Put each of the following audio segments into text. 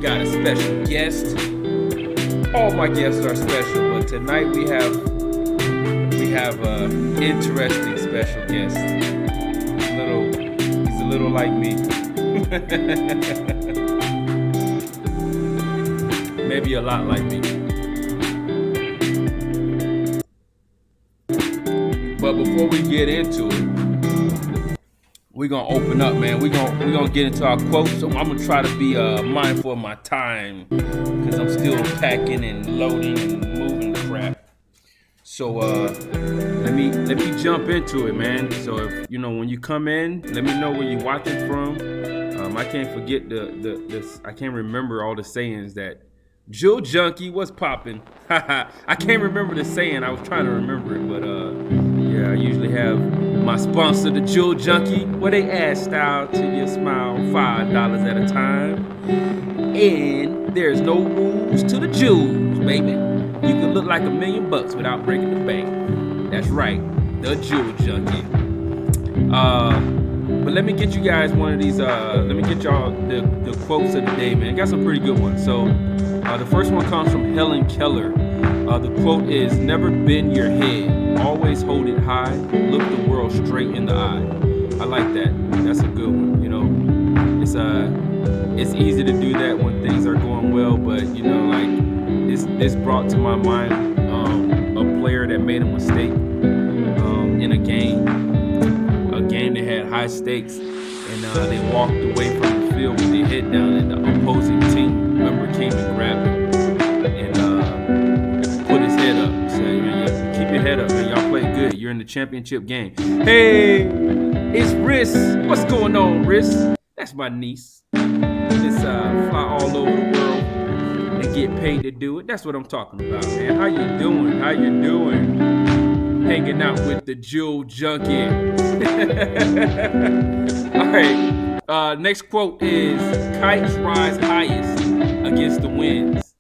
got a special guest. All my guests are special, but tonight we have a interesting special guest. He's a little like me. Maybe a lot like me. But before we get into it, we're gonna open up, man. We're gonna get into our quotes. So I'm gonna try to be mindful of my time because I'm still packing and loading and moving crap. So let me jump into it, man. So if when you come in, let me know where you're watching from. I can't forget I can't remember all the sayings that Jill Junkie was popping. I can't remember the saying. I was trying to remember it, but yeah, I usually have my sponsor, the Jill Junkie, where they add style to your smile, $5 at a time. And there's no rules to the jewels, baby. You can look like $1 million without breaking the bank. That's right, the Jill Junkie. But let me get you guys one of these. Let me get y'all the quotes of the day, man. Got some pretty good ones. So the first one comes from Helen Keller. The quote is, "Never bend your head. Always hold it high. Look the world straight in the eye." I like that. That's a good one. It's easy to do that when things are going well, but this brought to my mind a player that made a mistake in a game that had high stakes, and they walked away from the field with their head down, and the opposing team member came and grabbed him and put his head up. Said, "Man, keep your head up, man. Y'all play good. You're in the championship game." Hey, it's Riss. What's going on, Riss? That's my niece. Just fly all over the world and get paid to do it. That's what I'm talking about, man. How you doing? How you doing? Hanging out with the Jill Junkie. All right. Next quote is, "Kites rise highest against the winds,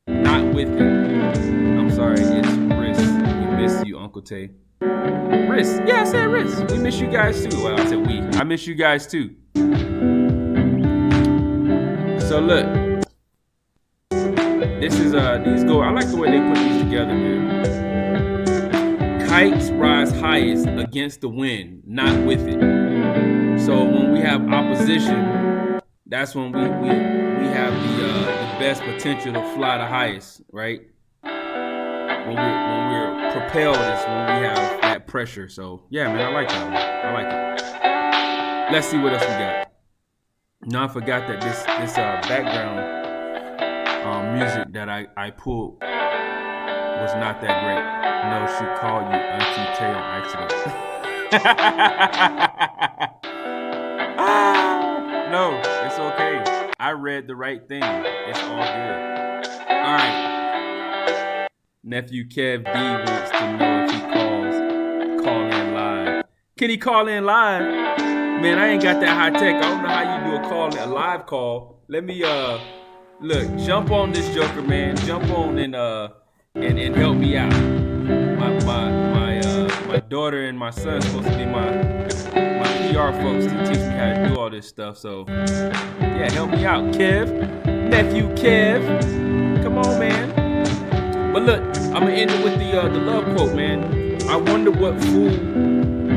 not with it." I'm sorry, it's Riss. We miss you, Uncle Tay. Riss. Yeah, I said Riss. We miss you guys too. Well, I said we. I miss you guys too. So look, this is these go. I like the way they put these together, man. Kites rise highest against the wind, not with it. So when we have opposition, that's when we have the best potential to fly the highest, right? When we're propelled is when we have that pressure. So yeah, man, I like that one. I like it. Let's see what else we got. No, I forgot that this background music that I pulled was not that great. No, she called you Auntie Tay on accident. No, it's okay. I read the right thing. It's all good. All right. Nephew Kev D wants to know if he call in live. Can he call in live? Man, I ain't got that high tech. I don't know how you do a live call. Let me look, jump on this joker, man. Jump on and help me out. My daughter and my son supposed to be my PR folks to teach me how to do all this stuff. So yeah, help me out, Kev. Nephew Kev. Come on, man. But look, I'm gonna end it with the love quote, man. I wonder what fool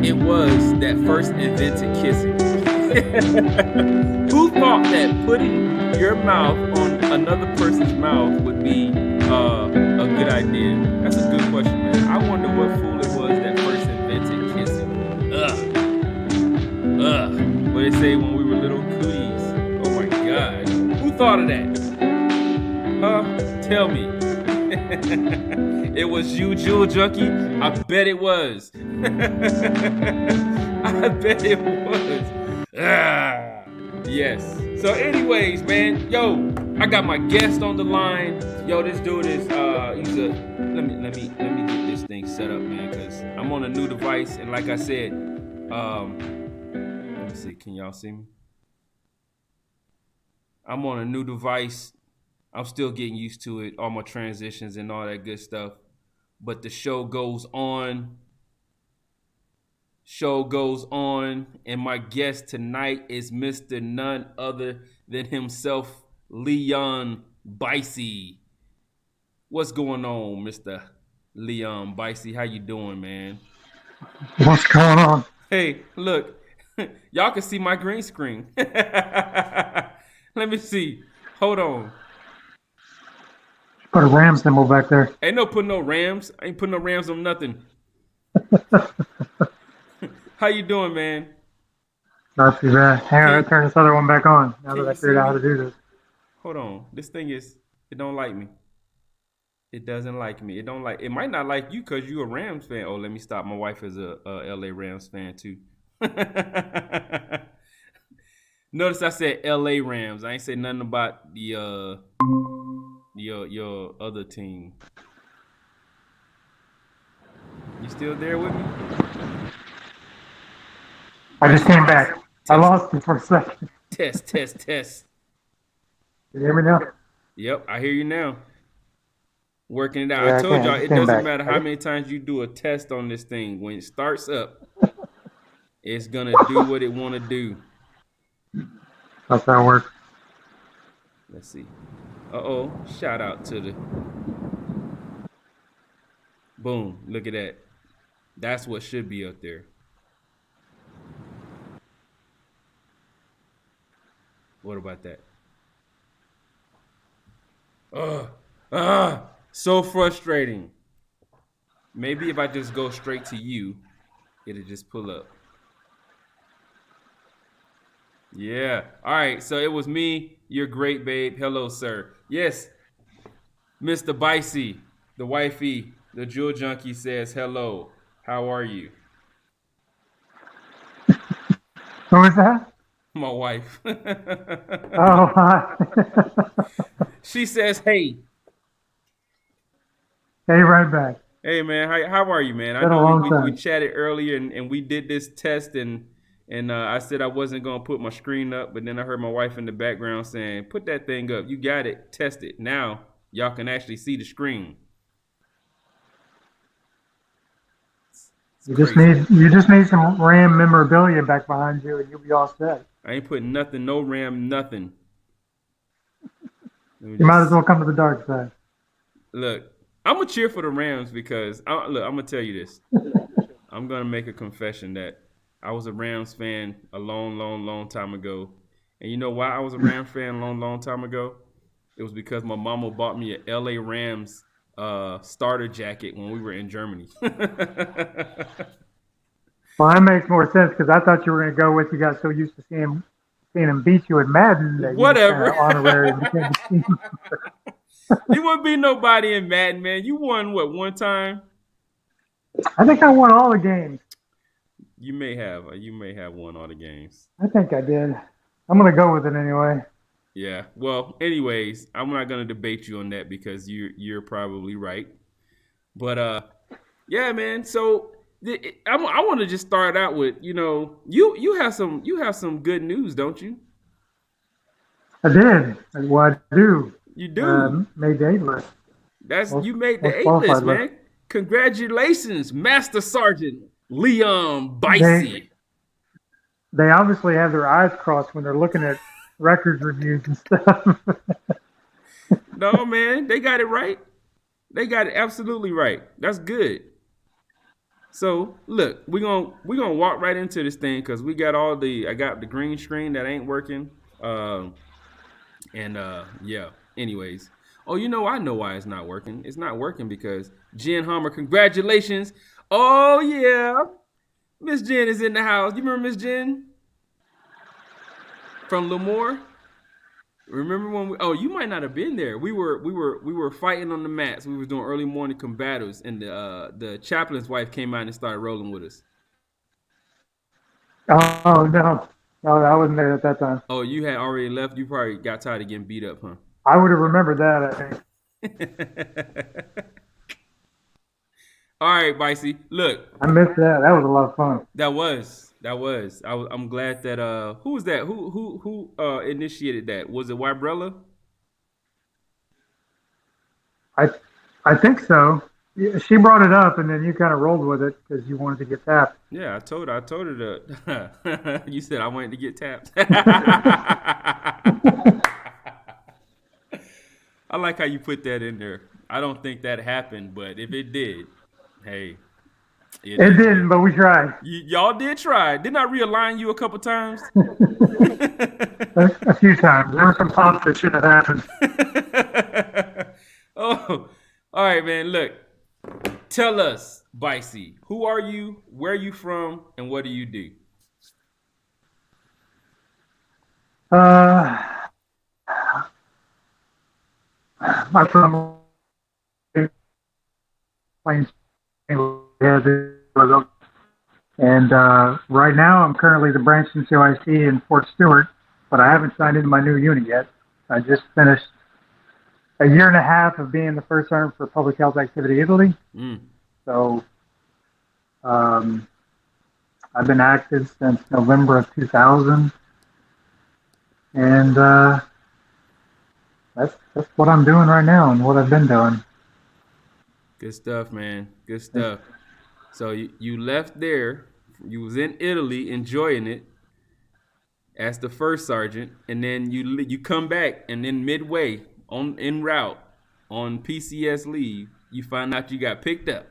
it was that first invented kissing. Who thought that putting your mouth on another person's mouth would be a good idea? That's a good question, man. I wonder what fool it was that first invented kissing. What they say when we were little cooties. Oh my God. Who thought of that? Huh? Tell me. It was you, Jill Junkie? I bet it was. I bet it was. Yes. So anyways, man, yo, I got my guest on the line. Yo, this dude is he's a let me get this thing set up, man, because I'm on a new device, and like I said, let me see, can y'all see me? I'm on a new device. I'm still getting used to it, all my transitions and all that good stuff. But the show goes on. And my guest tonight is Mr. None Other Than Himself, Leon Byassee. What's going on, Mr. Leon Byassee? How you doing, man? What's going on? Hey, look, y'all can see my green screen. Let me see. Hold on. Put a Ram symbol back there. Ain't no putting no Rams. I ain't putting no Rams on nothing. How you doing, man? Not too bad. Hang on, I Can gotta turn this other one back on now can that I you see figured out how me? to do this. Hold on. This thing is it don't like me. It doesn't like me. It don't like. It might not like you because you a Rams fan. Oh, let me stop. My wife is a L.A. Rams fan too. Notice I said L.A. Rams. I ain't say nothing about the your other team. You still there with me? I just came Test, back. I test, lost you for a second. test. Can you hear me now? Yep, I hear you now. Working it out. I Yeah, I told can. I y'all just it came doesn't back. matter how many times you do a test on this thing. When it starts up, it's gonna do what it want to do. That's how it works. Let's see. Uh-oh. Shout out to the boom. Look at that. That's what should be up there. What about that? So frustrating. Maybe if I just go straight to you, it'll just pull up. Yeah. All right. So it was me. You're great, babe. Hello, sir. Yes, Mr. Byassee, the wifey, the jewel junkie says hello. How are you? Who is that? My wife. Oh, hi. She says, "Hey, Hey, right back. hey, man, how are you, man? I Been a know long we time. chatted earlier and we did this test and I said I wasn't gonna put my screen up, but then I heard my wife in the background saying, "Put that thing up. You got it. Test it. Now y'all can actually see the screen." It's crazy. You just need some Ram memorabilia back behind you, and you'll be all set. I ain't putting nothing, no RAM, nothing. Let me You might as just well come to the dark side. look. I'm gonna cheer for the Rams because look. I'm gonna tell you this. I'm gonna make a confession that I was a Rams fan a long time ago. And you know why I was a Rams fan a long time ago? It was because my mama bought me a LA Rams starter jacket when we were in Germany. Well, that makes more sense because I thought you were going to go with you got so used to seeing him beat you in Madden that you just kind Whatever. of honorary became the team. You wouldn't be nobody in Madden, man. You won what one time? I think I won all the games. You may have. You may have won all the games. I think I did. I'm going to go with it anyway. Yeah. Well, anyways, I'm not gonna debate you on that because you're probably right. But yeah, man. So I want to just start out with you have some good news, don't you? I did. Well, I do. You do. Made the eight list. That's Most, you made the most A list, qualified list. man. Congratulations, Master Sergeant Leon They Byassee. they obviously have their eyes crossed when they're looking at records reviews and stuff. No, man, they got it right. They got it absolutely right. That's good. So look, we gonna walk right into this thing because we got I got the green screen that ain't working. And yeah. Anyways, oh, I know why it's not working. It's not working because Jen Hummer, congratulations. Oh yeah, Miss Jen is in the house. You remember Miss Jen from Lemoore? Remember when oh, you might not have been there. We were fighting on the mats. We were doing early morning combatives, and the chaplain's wife came out and started rolling with us. Oh no, I wasn't there at that time. Oh, you had already left. You probably got tired of getting beat up, huh? I would have remembered that. I think. All right, Byassee. Look, I missed that. That was a lot of fun. I'm glad that who was that? Who initiated that? Was it Wybrella? I I think so. Yeah, she brought it up, and then you kind of rolled with it because you wanted to get tapped. Yeah, I told her to. You said I wanted to get tapped. I like how you put that in there. I don't think that happened, but if it did, hey, it It is what didn't, but we tried. y'all did try. Didn't I realign you a couple times? A few times. There were some pops that should have happened. Oh, all right, man. Look, tell us, Byassee, who are you? Where are you from? And what do you do? Uh, I'm from Plains, and right now I'm currently the branch COIC in Fort Stewart, but I haven't signed into my new unit yet. I just finished a year and a half of being the first sergeant for Public Health Activity Italy. So I've been active since November of 2000, and that's what I'm doing right now and what I've been doing. Good stuff, man. Good stuff. So you left there. You was in Italy enjoying it as the first sergeant, and then you come back, and then midway on en route on PCS leave, you find out you got picked up.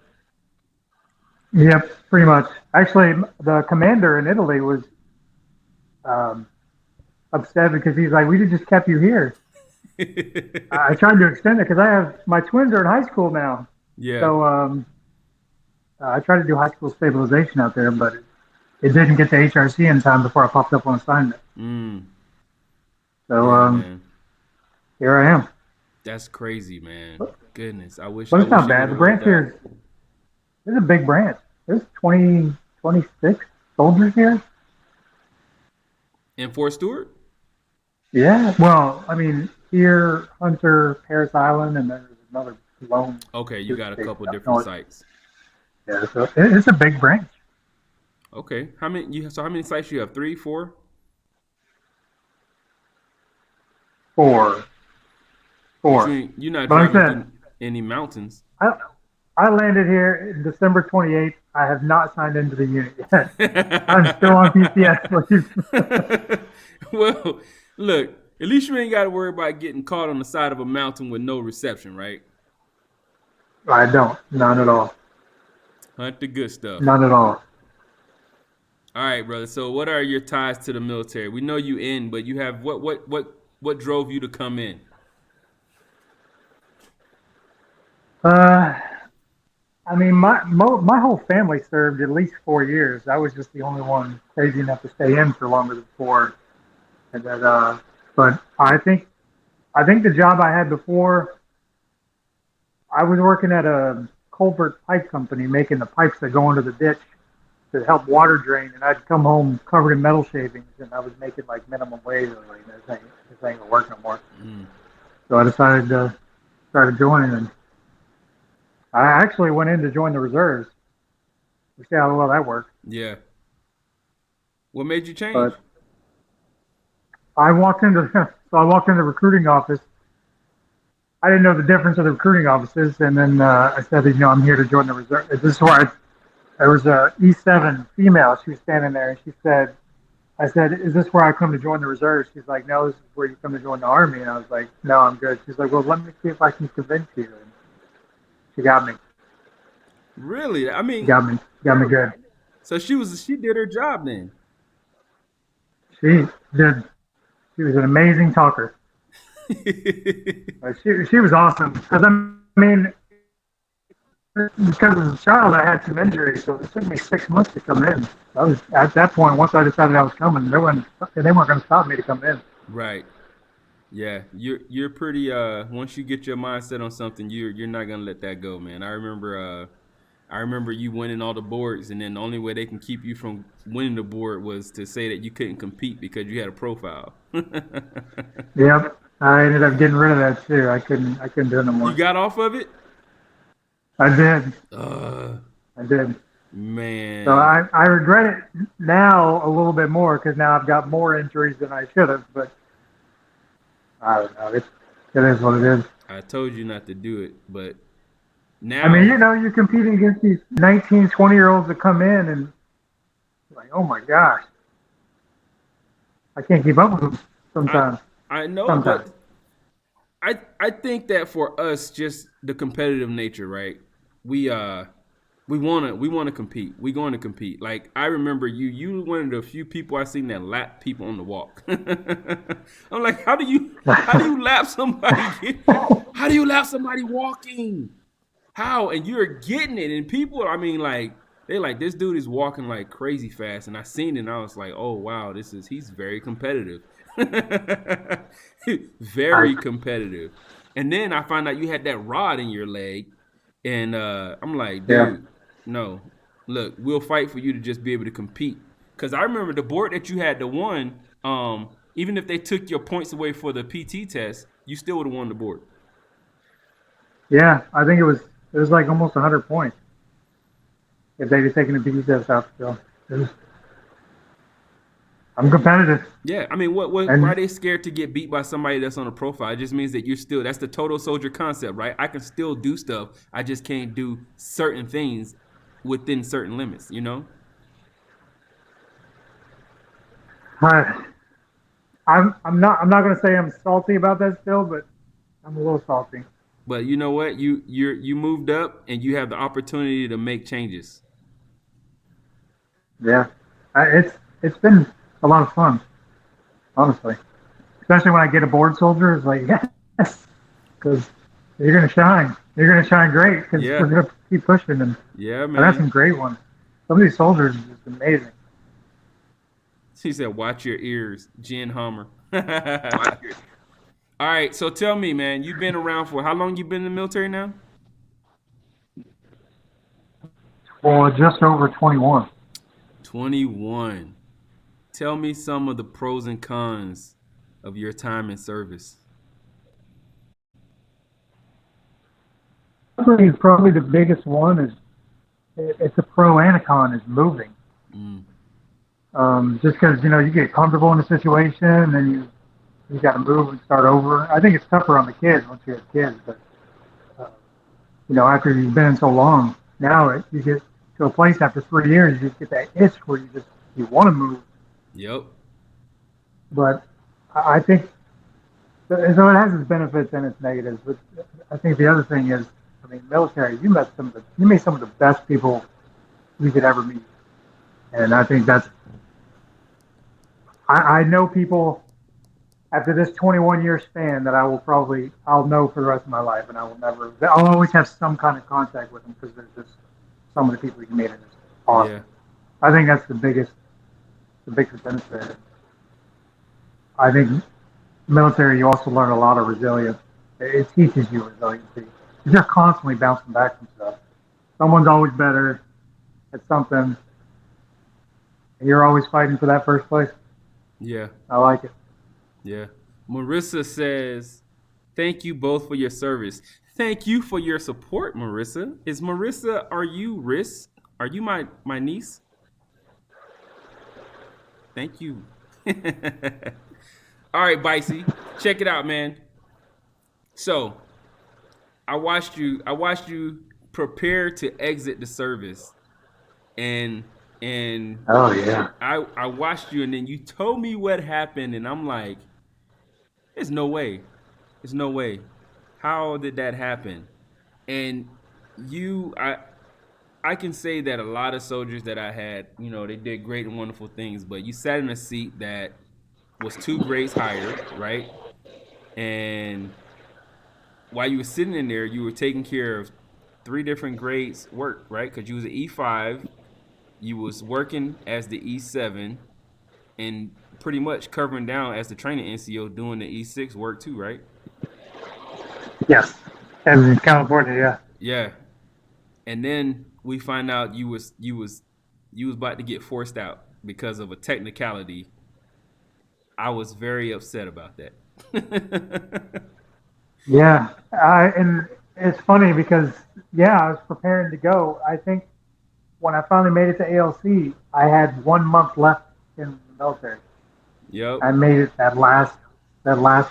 Yep, pretty much. Actually, the commander in Italy was upset because he's like, "We just kept you here." I tried to extend it because I have my twins are in high school now. Yeah. So I tried to do high school stabilization out there, but it didn't get to HRC in time before I popped up on assignment. So yeah, here I am. That's crazy, man. Goodness, I wish. But it's not it bad. The would've branch worked out. here is a big branch. There's 26 soldiers here. In Fort Stewart? Yeah. Well, I mean, here, Hunter, Paris Island, and then there's another lone. Okay, you got a couple different north. sites. Yeah, so it's a big branch. Okay, how many sites you have? 3, 4? 4. You're not But like driving through any mountains. I landed here in December 28th. I have not signed into the unit yet. I'm still on PCS leave. Well, look, at least you ain't got to worry about getting caught on the side of a mountain with no reception, right? I don't. None at all. Hunt the good stuff. None at all. All right, brother. So what are your ties to the military? We know you in, but you have what drove you to come in? I mean, my whole family served at least 4 years. I was just the only one crazy enough to stay in for longer than 4. And that, but I think the job I had before, I was working at a culvert pipe company making the pipes that go into the ditch to help water drain, and I'd come home covered in metal shavings, and I was making like minimum wage. I was like, this ain't gonna work no more. So I decided to start joining, and I actually went in to join the reserves. We see how well that worked. Yeah. What made you change? But I walked into the recruiting office. I didn't know the difference of the recruiting offices, and then I said, I'm here to join the reserve. This is where there was a E7 female. She was standing there, and I said, is this where I come to join the reserves? She's like, no, this is where you come to join the Army. And I was like, no, I'm good. She's like, well, let me see if I can convince you. And she got me. Really? I mean, got me good. So she did her job then. She did. She was an amazing talker. She was awesome. Because I mean, because as a child, I had some injuries, so it took me 6 months to come in. I was at that point. Once I decided I was coming, they weren't going to stop me to come in. Right. Yeah, you're pretty. Once you get your mindset on something, you're not gonna let that go, man. I remember you winning all the boards, and then the only way they can keep you from winning the board was to say that you couldn't compete because you had a profile. Yep, I ended up getting rid of that too. I couldn't do it no more. You got off of it? I did. I did. Man. So I regret it now a little bit more because now I've got more injuries than I should have. But I don't know. It is what it is. I told you not to do it, but now. I mean, you're competing against these 19, 20-year-olds that come in and like, oh my gosh, I can't keep up with them sometimes. I know, sometimes. I think that for us, just the competitive nature, right? We we wanna compete. We going to compete. Like I remember you one of the few people I seen that lap people on the walk. I'm like, how do you lap somebody? How do you lap somebody walking? How? And you're getting it, and people, I mean, like they like this dude is walking like crazy fast, and I seen it, and I was like, oh wow, he's very competitive, I, very competitive. And then I found out you had that rod in your leg, and I'm like, yeah, dude, no, look, we'll fight for you to just be able to compete. Because I remember the board that you had, the one, even if they took your points away for the PT test, you still would have won the board. yeah. I think it was like almost 100 points if they'd have taken the PE test out. So it was, I'm competitive, Yeah, I mean, why and are they scared to get beat by somebody that's on a profile? It just means that that's the total soldier concept, right? I can still do stuff. I just can't do certain things within certain limits, you know? I, I'm not going to say I'm salty about that still, but I'm a little salty. But you know what? You moved up and you have the opportunity to make changes. Yeah, it's been a lot of fun, honestly. Especially when I get a board soldier, it's like yes, because you're gonna shine. You're gonna shine great because Yeah. we're gonna keep pushing, and Yeah, I've had some man. great ones. Some of these soldiers are just amazing. She said, "Watch your ears, Jen Hummer." All right, so tell me, man, you've been around for how long? You been in the military now? Well, just over 21. 21. Tell me some of the pros and cons of your time in service. Probably the biggest one is it's a pro and a con is moving. Mm. Just because you get comfortable in a situation, and then you got to move and start over. I think it's tougher on the kids once you have kids, but uh, after you've been in so long, now you get to a place after 3 years, you just get that itch where you want to move. Yep. But I think so. It has its benefits and its negatives. But I think the other thing is, I mean, military. You meet some of the best people you could ever meet, and I think that's. I know people after this 21-year span that I'll know for the rest of my life, and I'll always have some kind of contact with them because they're just some of the people you meet are just awesome. Yeah. I think that's the biggest benefit. I think military, you also learn a lot of resilience. It teaches you resiliency. You're just constantly bouncing back from stuff. Someone's always better at something, and you're always fighting for that first place. Yeah. I like it. Yeah. Marissa says, "Thank you both for your service." Thank you for your support, Marissa. Are you Riss? Are you my niece? Thank you. All right, Byassee, check it out, man. So I watched you prepare to exit the service, and and Oh yeah. I watched you, and then you told me what happened, and I'm like, there's no way, there's no way. How did that happen? And you, I can say that a lot of soldiers that I had, they did great and wonderful things, but you sat in a seat that was 2 grades higher, right? And while you were sitting in there, you were taking care of 3 different grades work, right? Because you was an E5, you was working as the E7, and pretty much covering down as the training NCO doing the E6 work too, right? Yes. And in California, yeah. Yeah. And then we find out you was about to get forced out because of a technicality. I was very upset about that. Yeah. And it's funny because I was preparing to go. I think when I finally made it to ALC, I had 1 month left in the military. Yep. I made it that last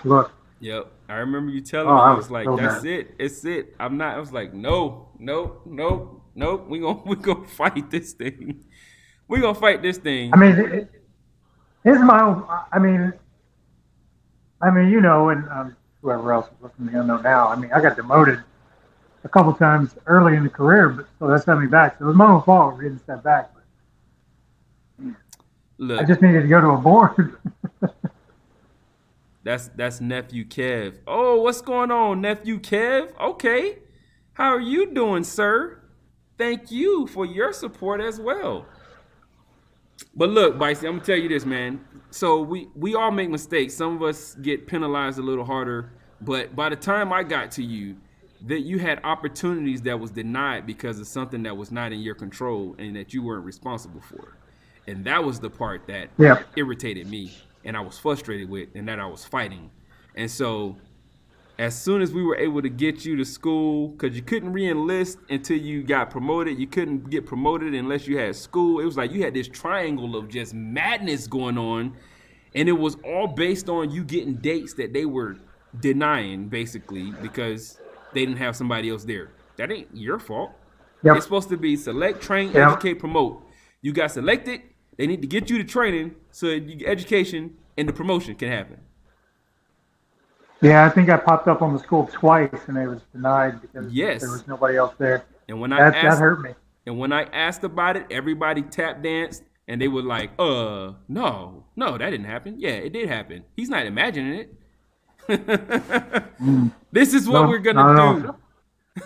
look. Yep. I remember you Oh, telling me I you was was like, so "That's mad. it. It's it. I'm not." I was like, "No, no, no, no. We gonna fight this thing. We gonna fight this I thing." mean, here's my. I mean, and whoever else is listening to the unknown now. I mean, I got demoted a couple times early in the career, but so that set me back. So it was my own fault for getting a step back. But I Look, just needed to go to a board. that's nephew Kev. Oh, what's going on, nephew Kev? Okay, how are you doing, sir? Thank you for your support as well. But look, Byassee, I'm gonna tell you this, man. So we all make mistakes. Some of us get penalized a little harder. But by the time I got to you, that you had opportunities that was denied because of something that was not in your control and that you weren't responsible for. And that was the part that Yeah. irritated me and I was frustrated with and that I was fighting. And so as soon as we were able to get you to school, because you couldn't re-enlist until you got promoted. You couldn't get promoted unless you had school. It was like you had this triangle of just madness going on. And it was all based on you getting dates that they were denying, basically, because they didn't have somebody else there. That ain't your fault. Yep. It's supposed to be select, train, Yep. educate, promote. You got selected. They need to get you to training so education and the promotion can happen. Yeah, I think I popped up on the school twice and it was denied because Yes. there was nobody else there. And when that hurt me. And when I asked about it, everybody tap danced and they were like, no, that didn't happen. Yeah, it did happen. He's not imagining it. This is what we're gonna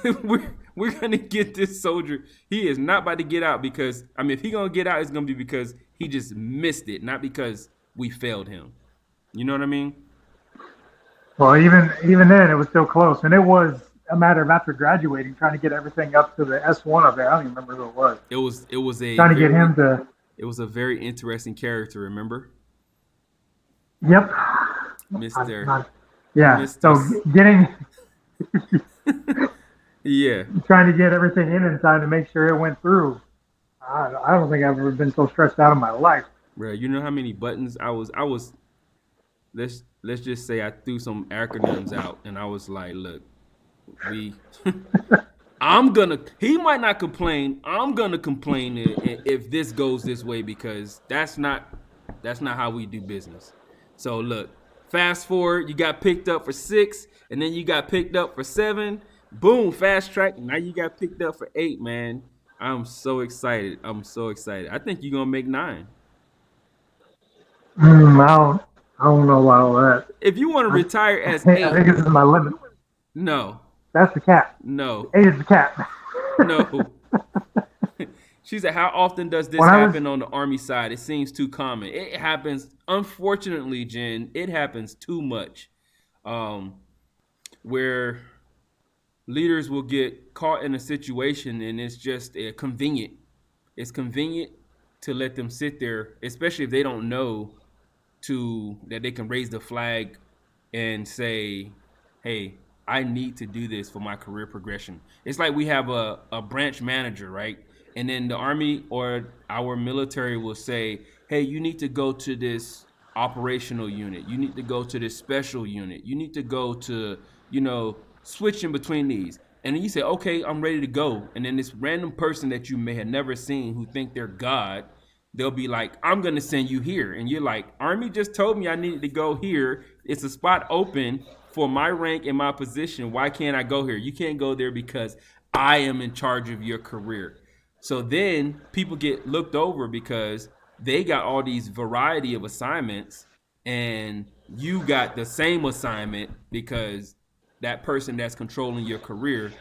do. We're gonna get this soldier. He is not about to get out because if he gonna get out, it's gonna be because he just missed it, not because we failed him. You know what I mean? Well, even then, it was still close, and it was a matter of after graduating, trying to get everything up to the S1 up there. I don't even remember who it was. It was a trying to get him to. It was a very interesting character. Remember? Yep. Mr. Yeah. Mr. So getting. Yeah. Trying to get everything in time to make sure it went through. I don't think I've ever been so stressed out in my life. Bro, you know how many buttons I was. Let's just say I threw some acronyms out and I was like, look, he might not complain. I'm gonna complain if this goes this way because that's not how we do business. So look, fast forward, you got picked up for 6 and then you got picked up for 7. Boom, fast track. Now you got picked up for 8, man. I'm so excited. I think you're gonna make 9. I don't know about all that. If you want to retire as 8, I think this is my limit. No. That's the cap. No. 8 is the cap. No. She said, how often does this happen on the Army side? It seems too common. It happens, unfortunately, Jen, it happens too much. Where leaders will get caught in a situation and it's just convenient. It's convenient to let them sit there, especially if they don't know that they can raise the flag and say, hey, I need to do this for my career progression. It's like we have a branch manager, right? And then the Army or our military will say, hey, you need to go to this operational unit. You need to go to this special unit. You need to go to, switching between these. And then you say, okay, I'm ready to go. And then this random person that you may have never seen who think they're God, they'll be like, I'm going to send you here. And you're like, Army just told me I needed to go here. It's a spot open for my rank and my position. Why can't I go here? You can't go there because I am in charge of your career. So then people get looked over because they got all these variety of assignments and you got the same assignment because that person that's controlling your career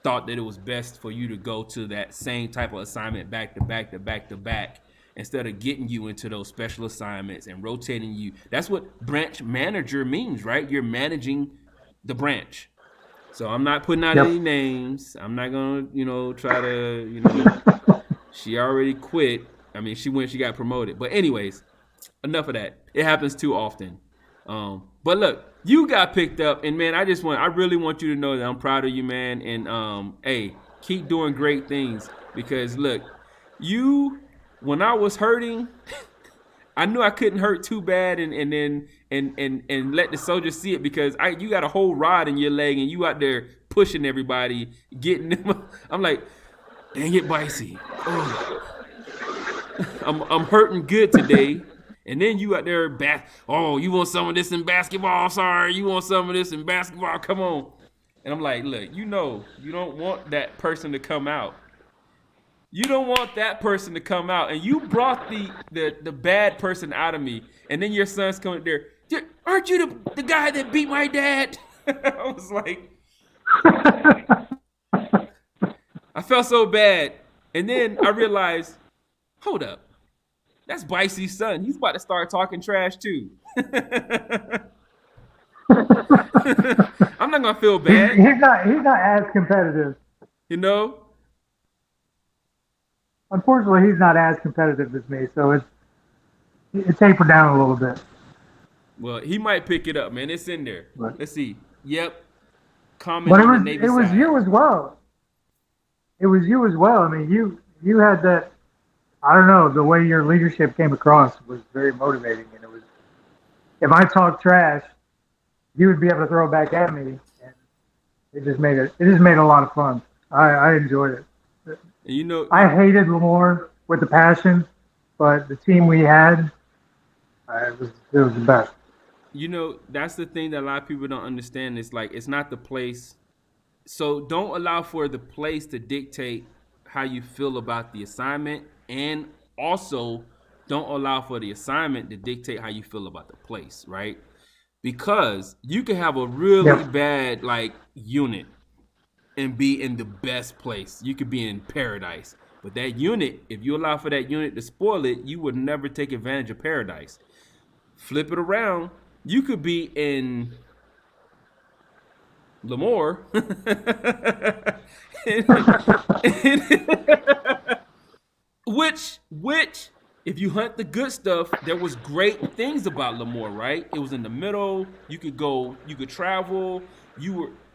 thought that it was best for you to go to that same type of assignment back to back to back to back instead of getting you into those special assignments and rotating you. That's what branch manager means, right? You're managing the branch. So I'm not putting out any names. I'm not going to, try to, she already quit. She got promoted. But anyways, enough of that. It happens too often. But look, you got picked up, and man, I really want you to know that I'm proud of you, man. And hey, keep doing great things because look, when I was hurting, I knew I couldn't hurt too bad, and let the soldiers see it because you got a whole rod in your leg and you out there pushing everybody, getting them. I'm like, dang it, Byassee. Oh. I'm hurting good today. And then you out there, oh, you want some of this in basketball? Sorry, you want some of this in basketball? Come on. And I'm like, look, you don't want that person to come out. You don't want that person to come out. And you brought the bad person out of me. And then your son's coming there. Aren't you the guy that beat my dad? I was like, I felt so bad. And then I realized, hold up. That's Byassee's son. He's about to start talking trash too. I'm not gonna feel bad. He's not as competitive. You know? Unfortunately, he's not as competitive as me, so it's tapered down a little bit. Well, he might pick it up, man. It's in there. But, Let's see. Yep. Comment but on the Navy it was side. you as well. It was you as well. I mean, you had that. I don't know. The way your leadership came across was very motivating, and it was. If I talked trash, you would be able to throw it back at me, and it just made a lot of fun. I enjoyed it. And you know, I hated Lemoore with a passion, but the team we had, it was the best. You know, that's the thing that a lot of people don't understand. It's like, it's not the place. So don't allow for the place to dictate how you feel about the assignment, and also don't allow for the assignment to dictate how you feel about the place, right? Because you can have a really bad unit and be in the best place. You could be in paradise. But that unit, if you allow for that unit to spoil it, you would never take advantage of paradise. Flip it around. You could be in Lemoore. which, if you hunt the good stuff, there was great things about Lemoore, right? It was in the middle. You could go, you could travel.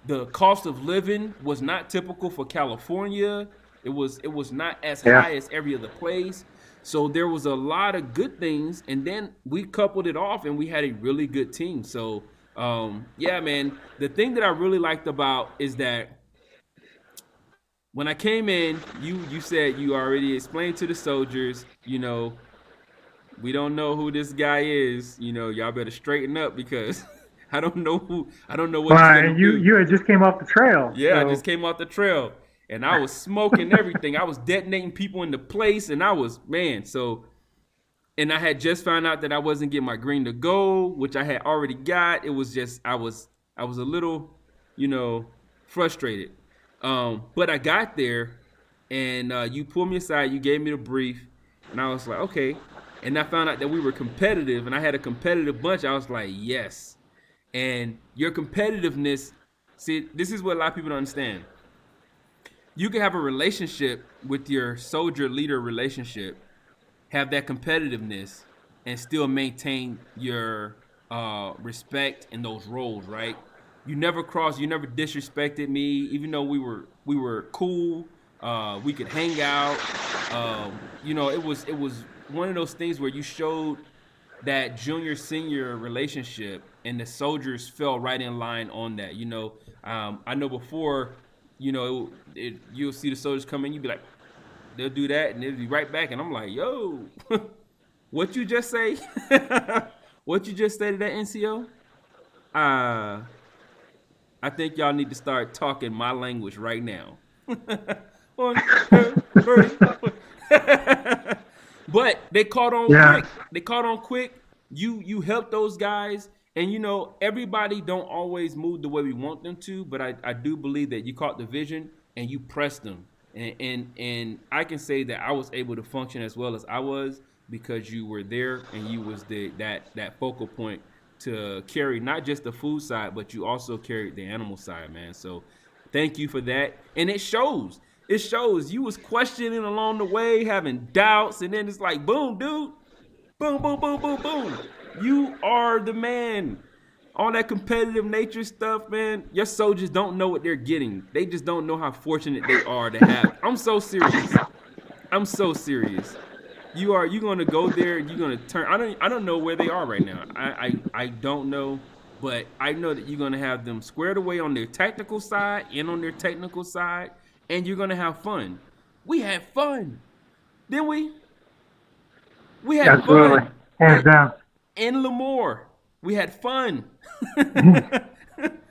The cost of living was not typical for California. It was not as high as every other place. So there was a lot of good things, and then we coupled it off, and we had a really good team. So, yeah, man, the thing that I really liked about is that when I came in, you said you already explained to the soldiers, we don't know who this guy is. Y'all better straighten up because I don't know what he's gonna do. You had just came off the trail. Yeah, so. I just came off the trail. And I was smoking everything. I was detonating people into place, and I was, and I had just found out that I wasn't getting my green to go, which I had already got. It was just, I was a little, frustrated. But I got there, and you pulled me aside, you gave me the brief, and I was like, okay. And I found out that we were competitive, and I had a competitive bunch. I was like, yes. And your competitiveness, see, this is what a lot of people don't understand. You can have a relationship with your soldier-leader relationship, have that competitiveness, and still maintain your respect in those roles, right? You never disrespected me, even though we were cool. We could hang out. It was one of those things where you showed that junior-senior relationship, and the soldiers fell right in line on that. I know before. You'll see the soldiers come in, you be like, they'll do that, and they'll be right back, and I'm like, yo, what you just say? What you just say to that NCO? I think y'all need to start talking my language right now. But they caught on quick. They caught on quick. You helped those guys. And, everybody don't always move the way we want them to, but I do believe that you caught the vision and you pressed them. And I can say that I was able to function as well as I was because you were there and you was that focal point to carry not just the food side, but you also carried the animal side, man. So thank you for that. And it shows. It shows. You was questioning along the way, having doubts, and then it's like, boom, dude. Boom, boom, boom, boom, boom. You are the man. All that competitive nature stuff, man, your soldiers don't know what they're getting. They just don't know how fortunate they are to have. I'm so serious. You're gonna go there, you're gonna turn. I don't know where they are right now. I don't know, but I know that you're gonna have them squared away on their tactical side and on their technical side, and you're gonna have fun. We had fun, didn't we? We had fun. hands down. In Lemoore, we had fun. In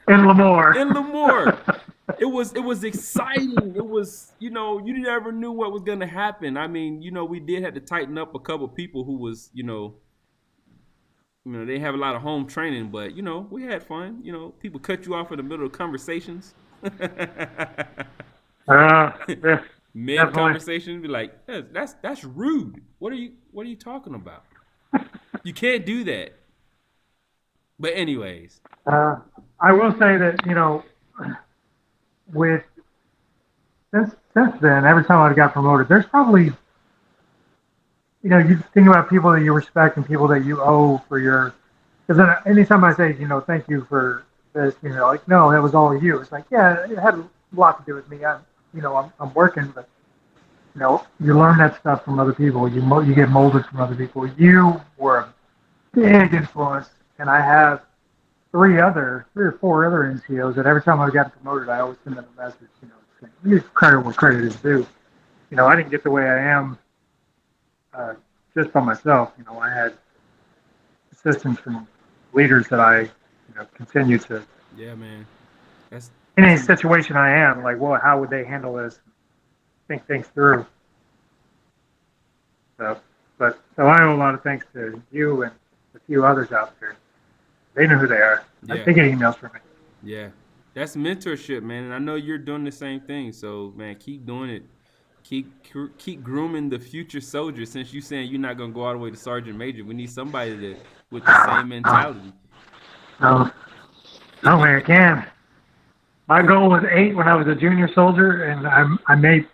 Lemoore. In Lemoore. It was exciting. It was, you never knew what was gonna happen. I mean, we did have to tighten up a couple people who was, they have a lot of home training, but we had fun. People cut you off in the middle of conversations. Yeah, Mid definitely. conversation, be like, that's rude. What are you talking about? You can't do that. But anyways, I will say that with since then, every time I got promoted, there's probably you think about people that you respect and people that you owe for your. Because then anytime I say thank you for this, like no, that was all you. It's like yeah, it had a lot to do with me. I'm working, but you learn that stuff from other people. You get molded from other people. You were a big influence, and I have three or four other NCOs that every time I got promoted, I always send them a message. Saying, give credit where credit is due. I didn't get the way I am just by myself. I had assistance from leaders that I continue to. yeah, man, that's In any situation I am, like, well, how would they handle this? Think things through. So I owe a lot of thanks to you and a few others out there. They know who they are. yeah. They get emails from me. Yeah, that's mentorship, man, and I know you're doing the same thing. So, man, keep doing it. Keep grooming the future soldier. Since you saying you're not gonna go all the way to sergeant major, we need somebody with the same mentality. No, man, I can. My goal was 8 when I was a junior soldier, and I made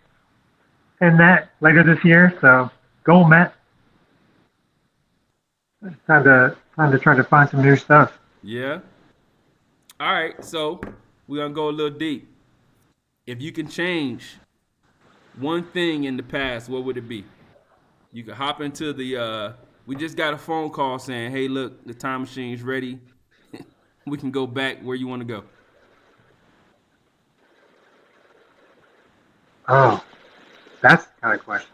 10 that later this year. So, goal met. Time to try to find some new stuff. Yeah. All right, so we're gonna go a little deep. If you can change one thing in the past, what would it be? You could hop into the. We just got a phone call saying, "Hey, look, the time machine's ready. We can go back where you want to go." Oh, that's the kind of question.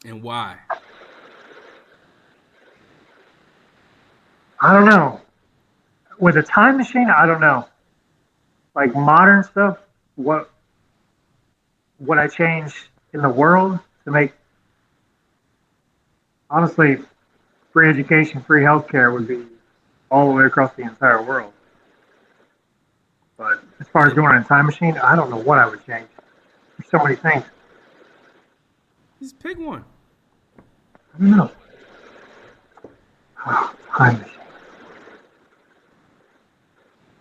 And why? I don't know. With a time machine, I don't know. Like modern stuff, what would I change in the world to make? Honestly, free education, free healthcare would be all the way across the entire world. But as far as going in a time machine, I don't know what I would change. There's so many things. Just pick one. I don't know. Oh, time machine.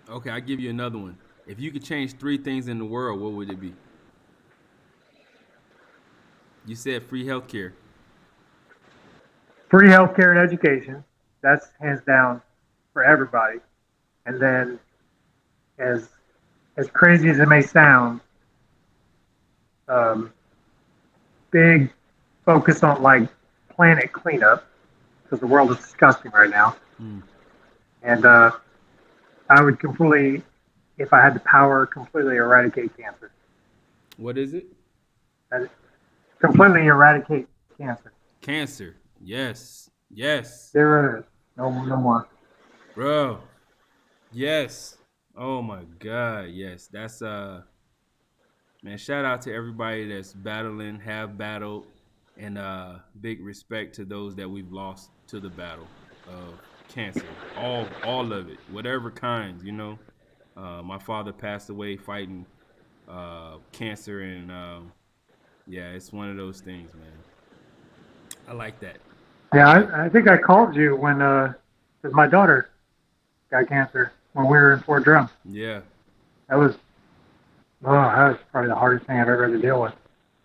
Okay, I'll give you another one. If you could change 3 things in the world, what would it be? You said free healthcare. Free healthcare and education. That's hands down for everybody. And then, as crazy as it may sound, big focus on like planet cleanup because the world is disgusting right now. And I would completely, if I had the power, completely eradicate cancer. What is it? I'd completely eradicate cancer. Cancer. Yes. Yes. Get rid of it. No more. Bro. Yes. Oh my God. Yes. That's man, shout out to everybody that's battling, have battled, and big respect to those that we've lost to the battle of cancer. All of it. Whatever kinds, My father passed away fighting cancer, and yeah, it's one of those things, man. I like that. Yeah, I think I called you when because my daughter got cancer when we were in Fort Drum. Yeah. That was probably the hardest thing I've ever had to deal with.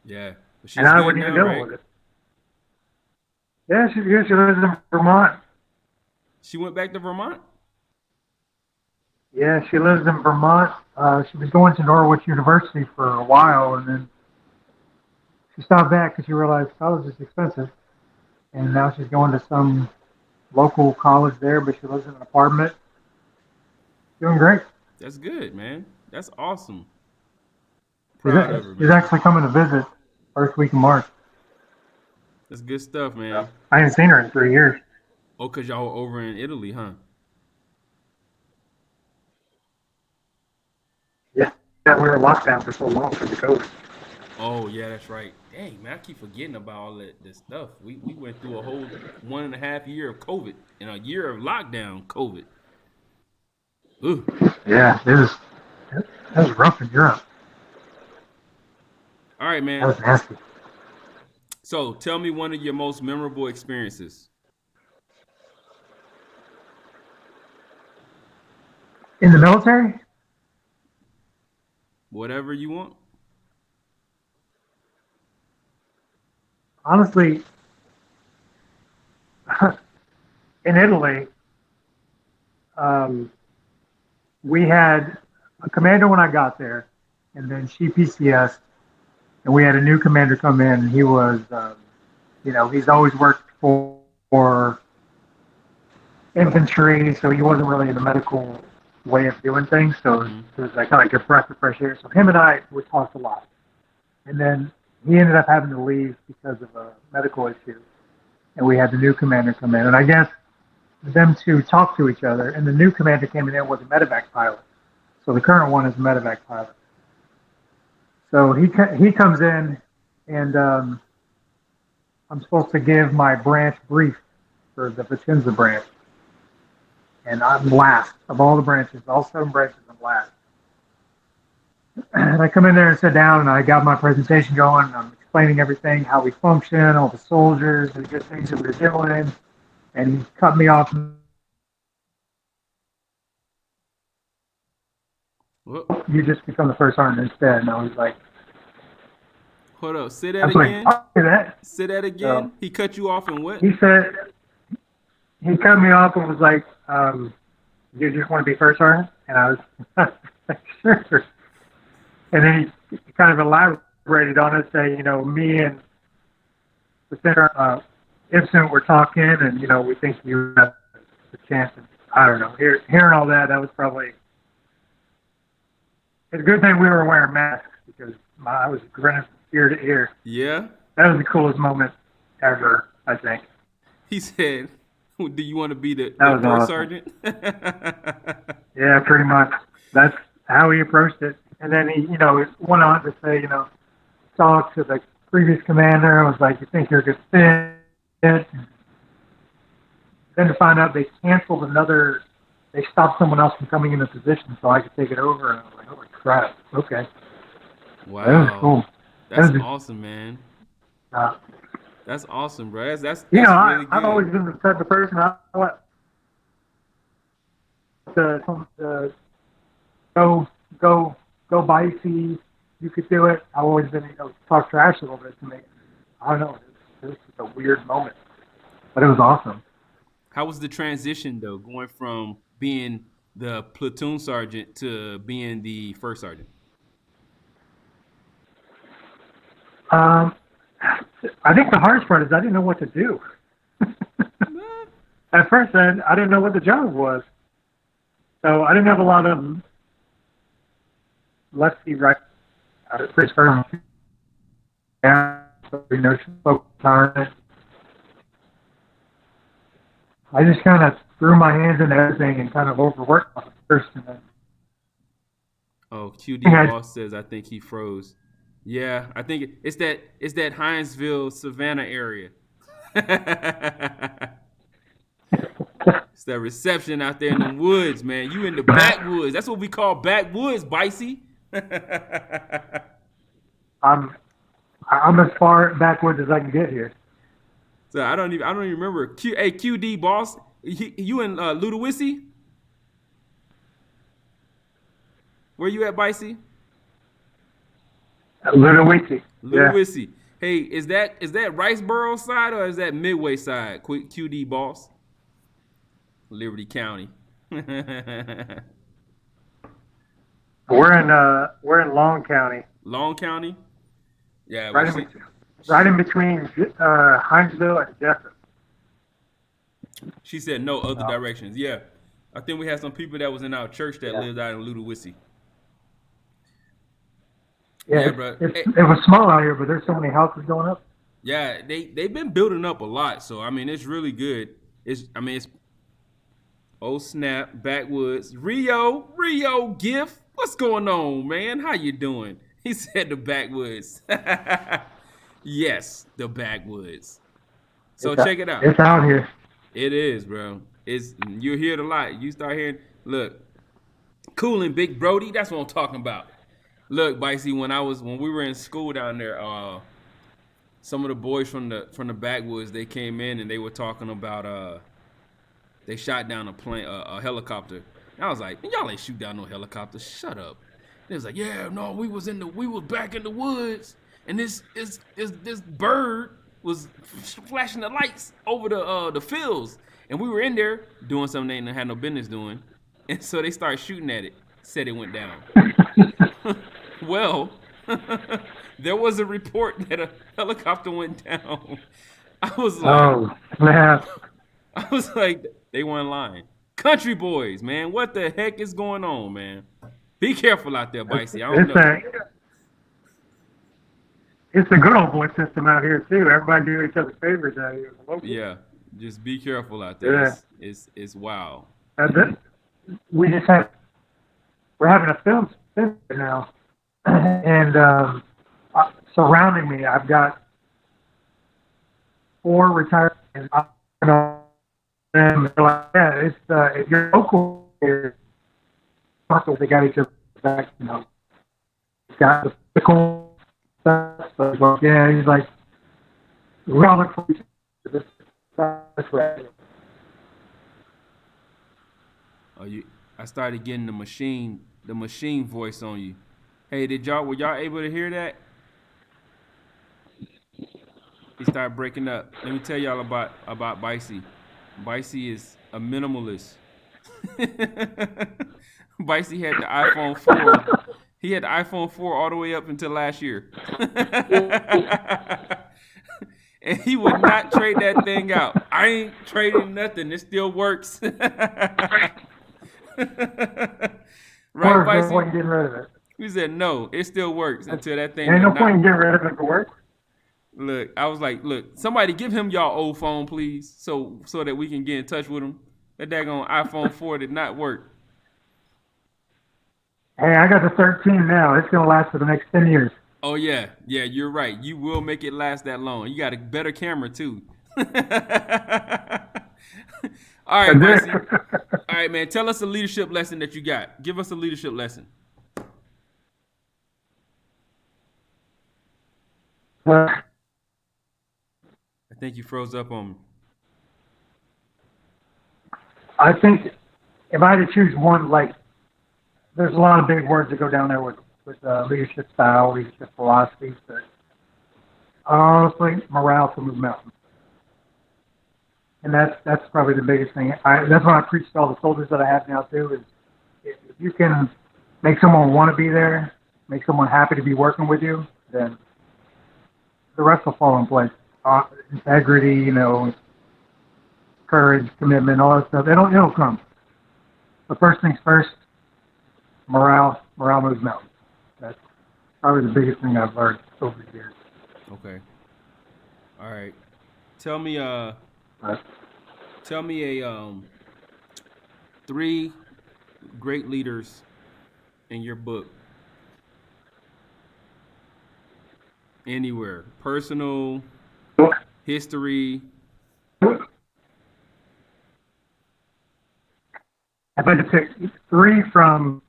Yeah. But and I wouldn't even deal with it. Yeah, she lives in Vermont. She went back to Vermont? Yeah, she lives in Vermont. She was going to Norwich University for a while, and then she stopped back because she realized college is expensive. And now she's going to some local college there, but she lives in an apartment. Doing great. That's good, man. That's awesome. Proud of her, man. She's actually coming to visit first week of March. That's good stuff, So man. I haven't seen her in 3 years. Oh, cause y'all were over in Italy, huh? Yeah, yeah, we were in lockdown for so long for the COVID. Oh yeah, that's right. Dang man, I keep forgetting about all that this stuff. We went through a whole 1.5 year of COVID and a year of lockdown COVID. Ooh. Yeah, that was rough in Europe. All right, That man. was nasty. So tell me one of your most memorable experiences. In the military, Whatever you want. honestly, in Italy, um, we had a commander when I got there, and then she PCS, and we had a new commander come in. And he was, he's always worked for infantry, so he wasn't really in the medical way of doing things. So Mm-hmm. it was like kind of like a breath of fresh air. So him and I would talk a lot, and then he ended up having to leave because of a medical issue, and we had the new commander come in. And I guess them two talked to each other, and the new commander came in was a medevac pilot. So the current one is a medevac pilot. So he comes in, and I'm supposed to give my branch brief for the Vicenza branch, and I'm last of all the branches, all 7 branches. I'm last. And I come in there and sit down, and I got my presentation going. And I'm explaining everything, how we function, all the soldiers, the good things that we're doing. And he cut me off. Well, You just become the first sergeant instead. And I was like, hold up. Say I that was like, again. I'll do that. Say that So again. He cut you off and what? he said, he cut me off and was like, you just want to be first sergeant? And I was like, sure. And then he kind of elaborated on it, saying, me and the center, Ibsen were talking, and, we think you have a chance. And I don't know. Hearing all that, that was probably, it's a good thing we were wearing masks because I was grinning from ear to ear. Yeah. That was the coolest moment ever, I think. He said, "Do you want to be That the was first awesome. sergeant?" Yeah, pretty much. That's how he approached it. And then he, went on to say, talk to the previous commander. I was like, you think you're a good fit? Then to find out they canceled they stopped someone else from coming in the position so I could take it over. And I was like, holy crap. Okay. That was Wow, cool. that's That was, awesome, man. uh, That's awesome, bro. That's really I've always good. been the type of person I want to go, go, go Byassee. You could do it. I've always been, talk trash a little bit to me. I don't know. It was just a weird moment, but it was awesome. How was the transition though, going from being the platoon sergeant to being the first sergeant? Um, I think the hardest part is I didn't know what to do. At first, I didn't know what the job was, so I didn't have a lot of lefty right pretty firm. Yeah, so, focus on it. I just kind of threw my hands into everything and kind of overworked on it first, and then Oh, I QD think boss says I think he froze. Yeah, I think it's that Hinesville Savannah area. It's that reception out there in them woods, man. You in the backwoods. That's what we call backwoods, Byassee. I'm I'm as far backwards as I can get here. So I don't even remember. Hey, QD boss, you in Ludowici? Where you at, Bicey? Ludowiki. Yeah. Ludowici. Hey, is that Riceboro side or is that Midway side? Quick QD boss. Liberty County. We're in Long County, Long County. Yeah, well right in between, right in between Hinesville and Jessup. she said no other So, directions. Yeah, I think we had some people that was in our church that yeah. lived out in Ludowici. Yeah, Yeah, bro. it was small out here, but there's so many houses going up. Yeah, they've been building up a lot, so I mean it's really good. It's oh snap, backwoods. Rio gift. What's going on, man? How you doing? He said the backwoods. Yes, the backwoods. So It's out, check it out. it's out here. It is, bro. It's you hear it a lot. You start hearing, look, cooling Big Brody. That's what I'm talking about. Look, Byassee, when we were in school down there, some of the boys from the backwoods, they came in and they were talking about they shot down a helicopter. And I was like, y'all ain't shoot down no helicopter. Shut up. And it was like, yeah, no, we was back in the woods, and this bird was flashing the lights over the fields, and we were in there doing something they didn't have no business doing, and so they started shooting at it. Said it went down. Well, there was a report that a helicopter went down. I was like, Oh man, I was like, they weren't lying. Country boys, man, what the heck is going on, man? Be careful out there, Byassee. I don't know. It's a good old boy system out here too. Everybody do each other's favors out here. Yeah, just be careful out there. Yeah. It's wild. We just have we're having a film now, and surrounding me, I've got 4 retired. And they're like, yeah, it's if you're local here, they got each other's back. You know, got the cool stuff. So, yeah, he's like, we all look for each other. That's right. Oh, I started getting the machine voice on you. Hey, were y'all able to hear that? He started breaking up. Let me tell y'all about Byassee. Byassee is a minimalist. Byassee had the iPhone 4. He had the iPhone 4 all the way up until last year. And he would not trade that thing out. I ain't trading nothing. It still works. Right, Byassee? Point in getting rid of it. We said no. It still works until that thing. Ain't no point in getting rid of it to work. Look, I was like, look, somebody give him y'all old phone, please, so that we can get in touch with him. That daggone iPhone 4 did not work. Hey, I got the 13 now. It's gonna last for the next 10 years. Oh yeah, you're right. You will make it last that long. You got a better camera too. All right, Byassee. All right, man. Tell us a leadership lesson that you got. Give us a leadership lesson. I think you froze up on me. I think if I had to choose one, like, there's a lot of big words that go down there with leadership style, leadership philosophy, but honestly, morale to move mountains. And that's probably the biggest thing. That's what I preach to all the soldiers that I have now too, is if you can make someone want to be there, make someone happy to be working with you, then the rest will fall in place. Integrity, you know, courage, commitment, all that stuff. It'll come. But first things first, morale moves mountains. That's probably the biggest thing I've learned over the years. Okay. All right. Tell me a 3 great leaders in your book. Anywhere. Personal, history. I'd like to pick 3 from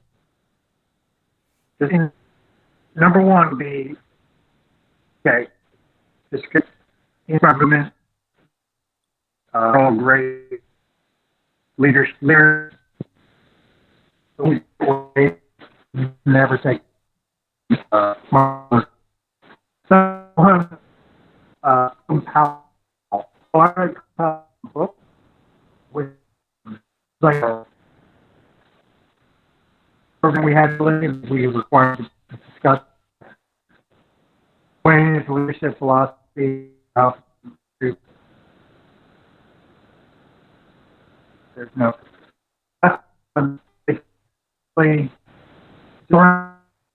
number 1 would be just movement. All great leaders. Never take book with like a program we had we required to discuss ways, leadership philosophy, how to there's no basically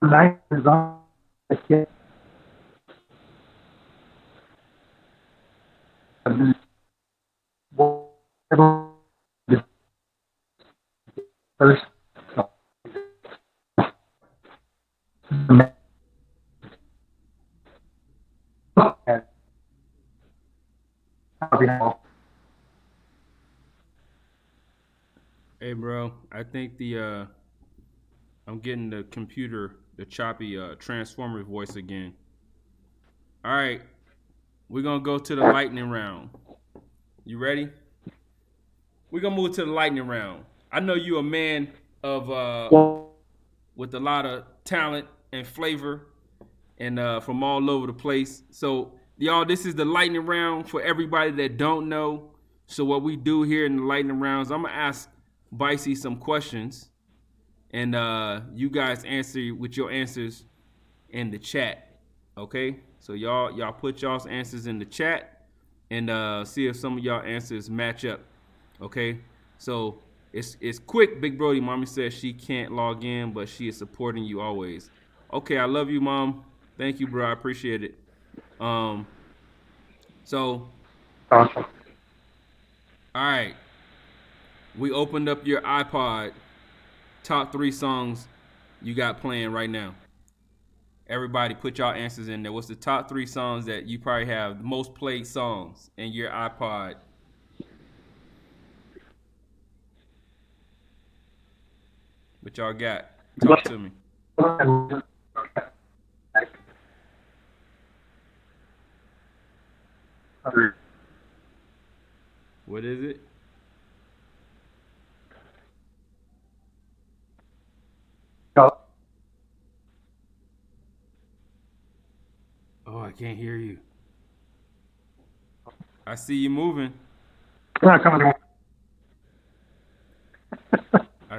night is on Yeah. First, Hey, bro. I think I'm getting the computer, the choppy transformer voice again. All right, we're gonna go to the lightning round. You ready? We're gonna move to the lightning round. I know you a man of with a lot of talent and flavor, and from all over the place. So, y'all, this is the lightning round for everybody that don't know. So, what we do here in the lightning rounds, I'm gonna ask Byassee some questions, and you guys answer with your answers in the chat. Okay, so y'all put y'all's answers in the chat, and see if some of y'all answers match up. Okay, so it's quick. Big Brody, mommy says she can't log in, but she is supporting you always. Okay, I love you, mom. Thank you, bro. I appreciate it. Um, so awesome. all right, we opened up your iPod. Top 3 songs you got playing right now. Everybody, put y'all answers in there. What's the top 3 songs that you probably have most played songs in your iPod? What y'all got? Talk to me. What is it? Oh, I can't hear you. I see you moving. I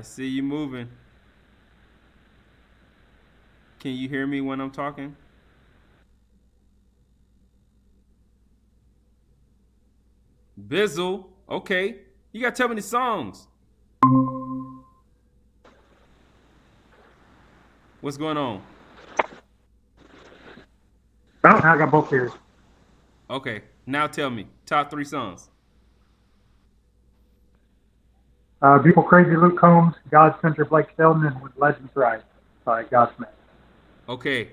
see you moving. Can you hear me when I'm talking? Bizzle. Okay. You got to tell me the songs. What's going on? Well, I got both ears. Okay. Now tell me. Top 3 songs. Beautiful Crazy Luke Combs, God Center Blake Shelton, and When Legends Rise by Godsmack. Okay.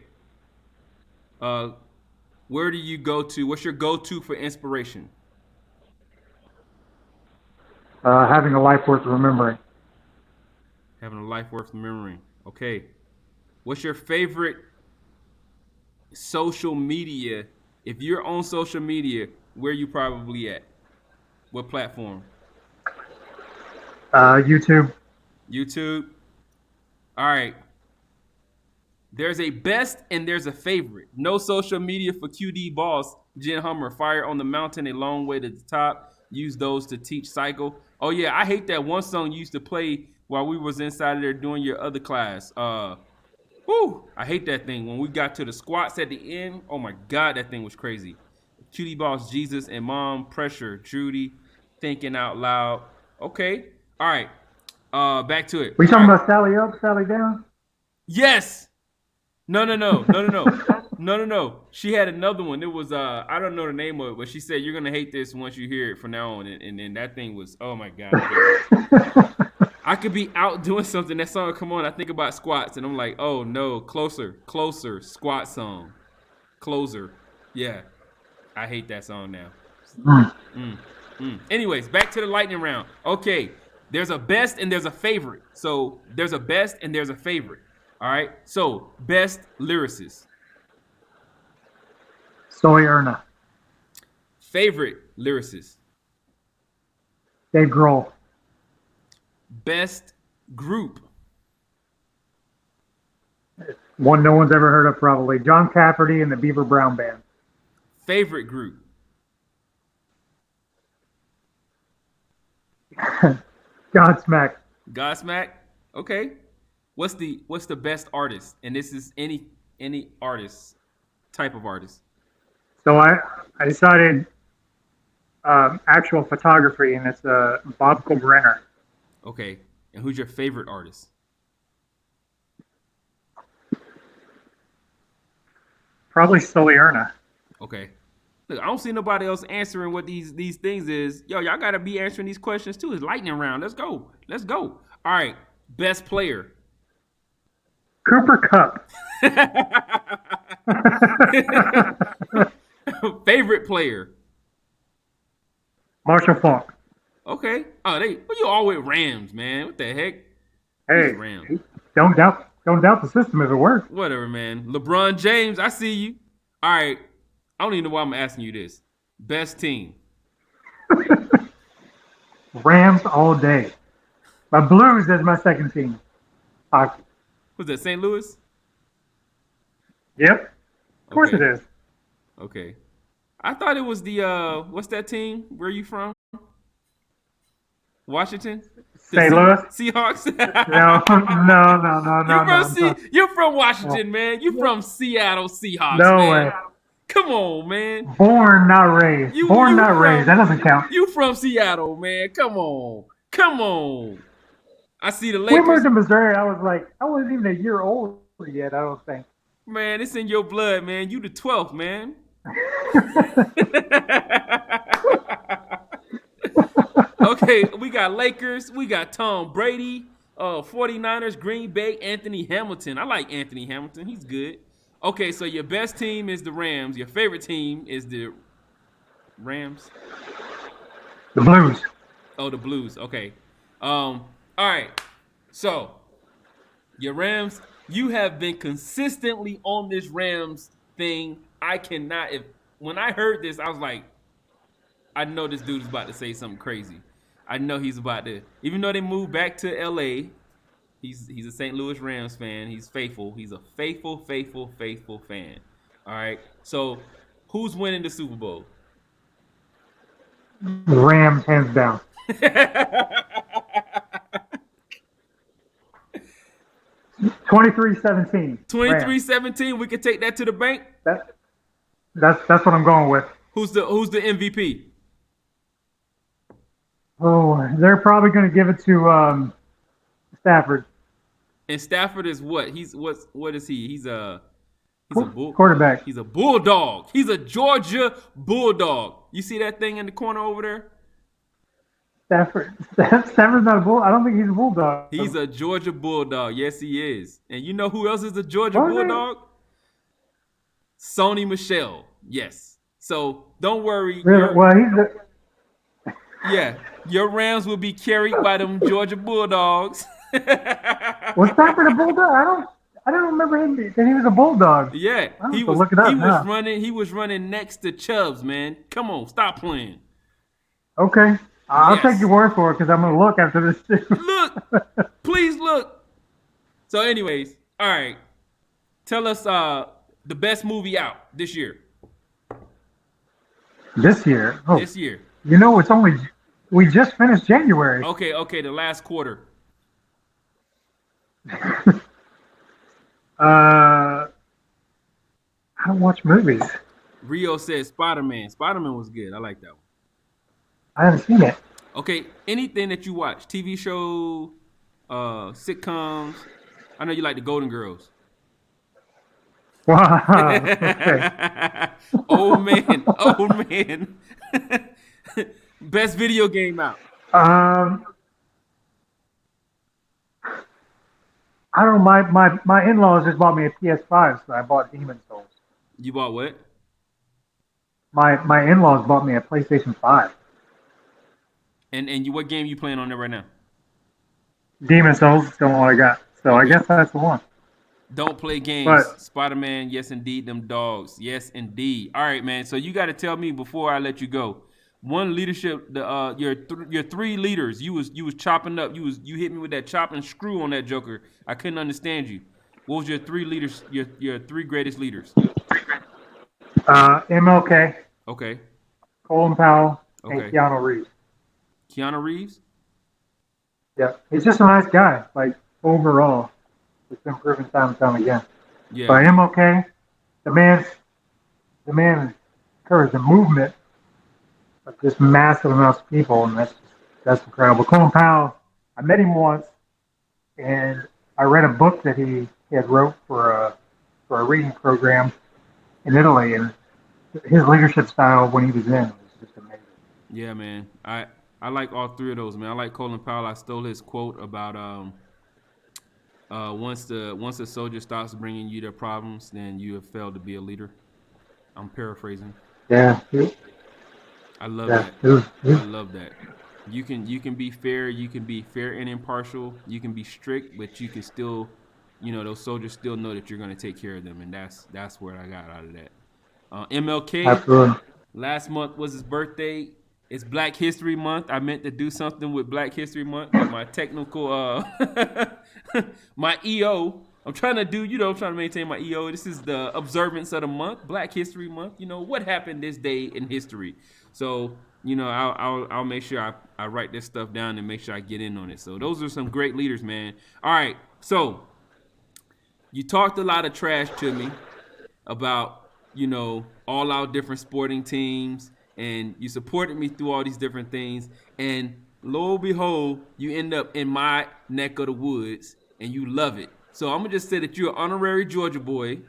Where do you go to? What's your go-to for inspiration? Having a Life Worth Remembering. Having a life worth remembering. Okay. What's your favorite social media? If you're on social media, where you probably at? What platform? YouTube. YouTube. All right. There's a best and there's a favorite. No social media for QD boss. Jen Hummer. Fire on the mountain, a long way to the top. Use those to teach cycle. Oh yeah, I hate that one song you used to play while we was inside of there doing your other class. Whew, I hate that thing. When we got to the squats at the end, oh my God, that thing was crazy. QD boss, Jesus, and mom, pressure, Trudy, thinking out loud. Okay. All right. Back to it. We All talking right. about Sally Up, Sally Down? Yes. No. She had another one. It was I don't know the name of it, but she said you're gonna hate this once you hear it from now on. And then that thing was, oh my God. I could be out doing something. That song would come on. I think about squats, and I'm like, oh no, closer, squat song, closer. Yeah, I hate that song now. Anyways, back to the lightning round. Okay, there's a best and there's a favorite. So there's a best and there's a favorite. All right. So best lyricist, Soy Erna. favorite lyricist, Dave Grohl. best group, One no one's ever heard of, probably. John Cafferty and the Beaver Brown Band. favorite group, Godsmack. Godsmack. Okay. What's the best artist? And this is any artist, type of artist. So I decided actual photography, and it's Bob Brenner. Okay. And who's your favorite artist? Probably Solierna. Okay. Look, I don't see nobody else answering what these things is. Yo, y'all gotta be answering these questions too. It's lightning round. Let's go. Let's go. All right. Best player. Cooper Cup. Favorite player. Marshall Falk. Okay. Oh, you all with Rams, man. What the heck? Hey, Rams. don't doubt the system if it works. Whatever, man. LeBron James, I see you. All right. I don't even know why I'm asking you this. Best team. Rams all day. My Blues is my second team. Hockey. Was that St. Louis? Yep. Of course it is. Okay. I thought it was the what's that team? Where are you from? Washington? St. Louis? Seahawks? No. You're from Washington, man. You're from Seattle Seahawks, no man. way. Come on, man. Born, not raised. Raised. That doesn't count. You from Seattle, man. Come on. I see the Lakers. We moved to Missouri. I wasn't even a year old yet, I don't think. Man, it's in your blood, man. You the 12th, man. Okay, we got Lakers. We got Tom Brady. 49ers, Green Bay, Anthony Hamilton. I like Anthony Hamilton. He's good. Okay, so your best team is the Rams. Your favorite team is the Rams? The Blues. Oh, the Blues. Okay. All right. So, your Rams, you have been consistently on this Rams thing. When I heard this, I was like, I know this dude is about to say something crazy. I know he's about to, even though they moved back to LA, he's a St. Louis Rams fan. He's faithful. He's a faithful fan. All right. So, who's winning the Super Bowl? Rams, hands down. 23-17. 23-17. We can take that to the bank. That's what I'm going with. Who's the MVP? Oh, they're probably going to give it to Stafford. And Stafford is what? What is he? He's a quarterback. He's a bulldog. He's a Georgia bulldog. You see that thing in the corner over there? Stafford's not a bull. I don't think he's a bulldog. He's a Georgia bulldog. Yes, he is. And you know who else is a Georgia bulldog? Sony Michel. Yes. So don't worry. Really? Well, yeah, your Rams will be carried by them Georgia Bulldogs. Was Stafford a bulldog? I don't remember him that he was a bulldog. Yeah, he was running next to Chubbs, man. Come on, stop playing. Okay, I'll take your word for it because I'm gonna look after this too. Look, please look. So, anyways, all right. Tell us the best movie out this year. This year? Oh, this year. You know, we just finished January. Okay, the last quarter. I don't watch movies. Rio says Spider-Man. Spider-Man was good. I like that one. I haven't seen it. Okay, anything that you watch, TV show, sitcoms. I know you like the Golden Girls. Wow. Okay. Oh man. Best video game out. I don't know. My in-laws just bought me a PS5, so I bought Demon's Souls. You bought what? My in-laws bought me a PlayStation 5. And what game you playing on there right now? Demon's Souls is the one I got. So I guess that's the one. Don't play games. Spider-Man, yes indeed, them dogs. Yes indeed. All right, man. So you got to tell me before I let you go. One leadership, your three leaders. You was chopping up. You hit me with that chop and screw on that joker. I couldn't understand you. What was your three leaders? Your three greatest leaders? MLK. Okay. Colin Powell. Okay. And Keanu Reeves. Keanu Reeves? Yeah, he's just a nice guy. Like overall, it's been proven time and time again. Yeah. But MLK, the man encouraged the movement of just massive amounts of people, and that's incredible. Colin Powell, I met him once, and I read a book that he had wrote for a reading program, in Italy, and his leadership style when he was in was just amazing. Yeah, man. I like all three of those, man. I like Colin Powell. I stole his quote about once the soldier stops bringing you their problems, then you have failed to be a leader. I'm paraphrasing. Yeah, I love yeah, that. it I was, love that. You can be fair. You can be fair and impartial. You can be strict, but you can still, those soldiers still know that you're going to take care of them, and that's what I got out of that. MLK, absolutely. last month was his birthday. It's Black History Month. I meant to do something with Black History Month, but my technical, my EO, I'm trying to do, I'm trying to maintain my EO. This is the observance of the month, Black History Month. What happened this day in history. So, I'll make sure I write this stuff down and make sure I get in on it. So those are some great leaders, man. All right, so you talked a lot of trash to me about all our different sporting teams, and you supported me through all these different things, and lo and behold, you end up in my neck of the woods and you love it. So I'm gonna just say that you're an honorary Georgia boy.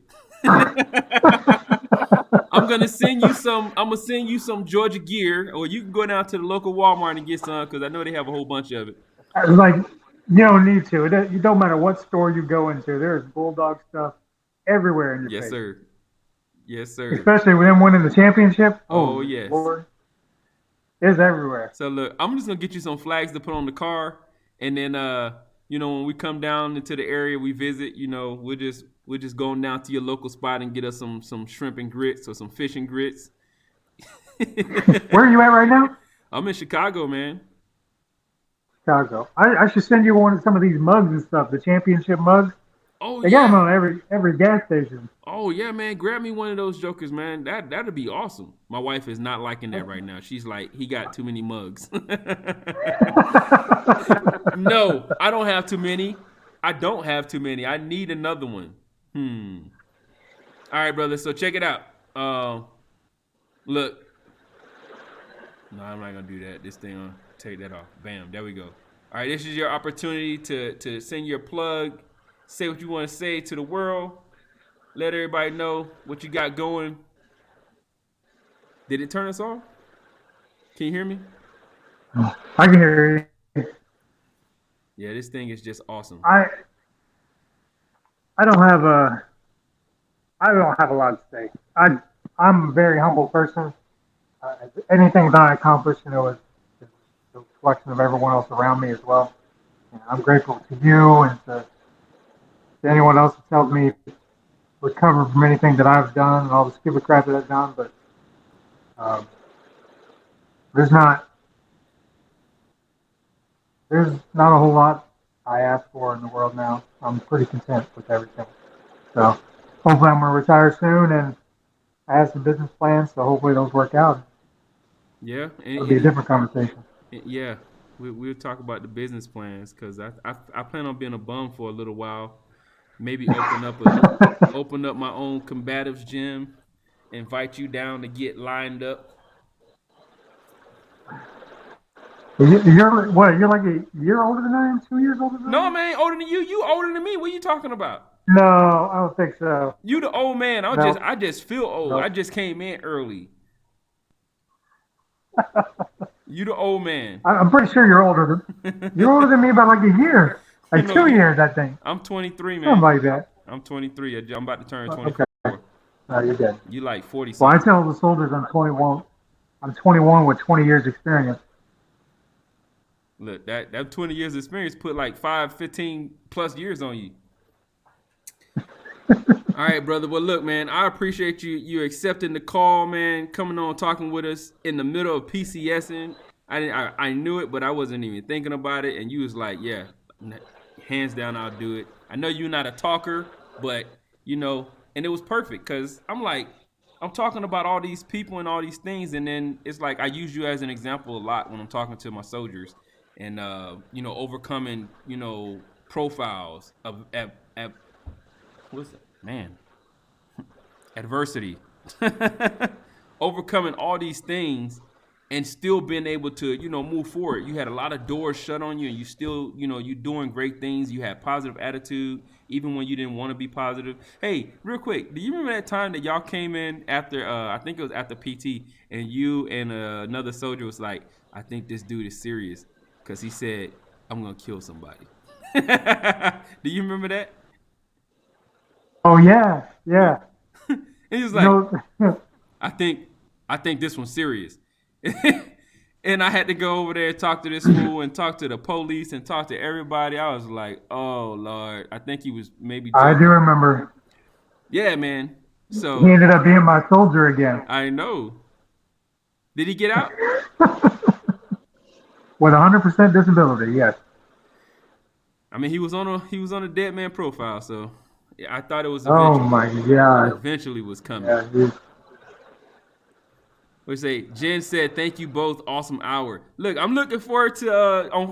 I'm gonna send you some Georgia gear, or you can go down to the local Walmart and get some, because I know they have a whole bunch of it. I was like, you don't need to. It don't matter what store you go into. There's Bulldog stuff everywhere in your Yes, face, sir. Yes, sir. especially with them winning the championship. Oh, Oh yes. Lord, it's everywhere. So look, I'm just gonna get you some flags to put on the car, and then when we come down into the area we visit, we're just going down to your local spot and get us some shrimp and grits or some fish and grits. Where are you at right now? I'm in Chicago, man. Chicago. I should send you some of these mugs and stuff. The championship mugs. Oh They got them yeah. on every gas station. Oh yeah, man. Grab me one of those jokers, man. That'd be awesome. My wife is not liking that right now. She's like, he got too many mugs. No, I don't have too many. I don't have too many. I need another one. All right, brother. So check it out. Look. No, I'm not gonna do that. This thing, I'll take that off. Bam. There we go. All right. This is your opportunity to send your plug. Say what you want to say to the world. Let everybody know what you got going. Did it turn us off? Can you hear me? I can hear you. Yeah, this thing is just awesome. I don't have a lot to say. I'm a very humble person. Anything that I accomplish, is a reflection of everyone else around me as well. And I'm grateful to you and to anyone else that tells me recover from anything that I've done and all the stupid crap that I've done. But um, there's not there's not a whole lot I ask for in the world now. I'm pretty content with everything. So hopefully I'm gonna retire soon, and I have some business plans. So hopefully those work out. Yeah, It'll be a different conversation. yeah, we'll talk about the business plans, because I plan on being a bum for a little while. Maybe open up my own combatives gym. Invite you down to get lined up. You're what? You're like a year older than I am, 2 years older than I No, am. man, older than you. You older than me. What are you talking about? No, I don't think so. You the old man. No, I just feel old. I no. just came in early. You the old man. I'm pretty sure you're older than me by like a year, like two you. years, I think, I'm 23, something man. like that. I'm 23. I'm about to turn Okay, 24. you're good. You like 40 Well, I something. tell the soldiers I'm 21. I'm 21 with 20 years experience. Look, that 20 years experience put like 15 plus years on you. All right, brother. Well, look, man, I appreciate you accepting the call, man, coming on, talking with us in the middle of PCSing. I knew it, but I wasn't even thinking about it. And you was like, yeah, hands down, I'll do it. I know you're not a talker, but, and it was perfect, because I'm talking about all these people and all these things. And then it's like I use you as an example a lot when I'm talking to my soldiers, and, overcoming, profiles of, what's that? Man, adversity. Overcoming all these things, and still being able to, move forward. You had a lot of doors shut on you, and you still, you're doing great things. You had positive attitude, even when you didn't want to be positive. Hey, real quick, do you remember that time that y'all came in after, I think it was after PT, and you and another soldier was like, I think this dude is serious because he said, I'm going to kill somebody. Do you remember that? Oh, yeah. Yeah. And he was like, I think this one's serious. And I had to go over there and talk to this fool and talk to the police and talk to everybody. I was like, oh, Lord. I think he was maybe joking. I do remember. Yeah, man. So he ended up being my soldier again. I know. Did he get out? With 100% disability, yes. I mean, he was on a dead man profile, so I thought it was eventually. Oh my God. Eventually was coming. Yeah, we say Jen said, "Thank you both. Awesome hour." Look, I'm looking forward to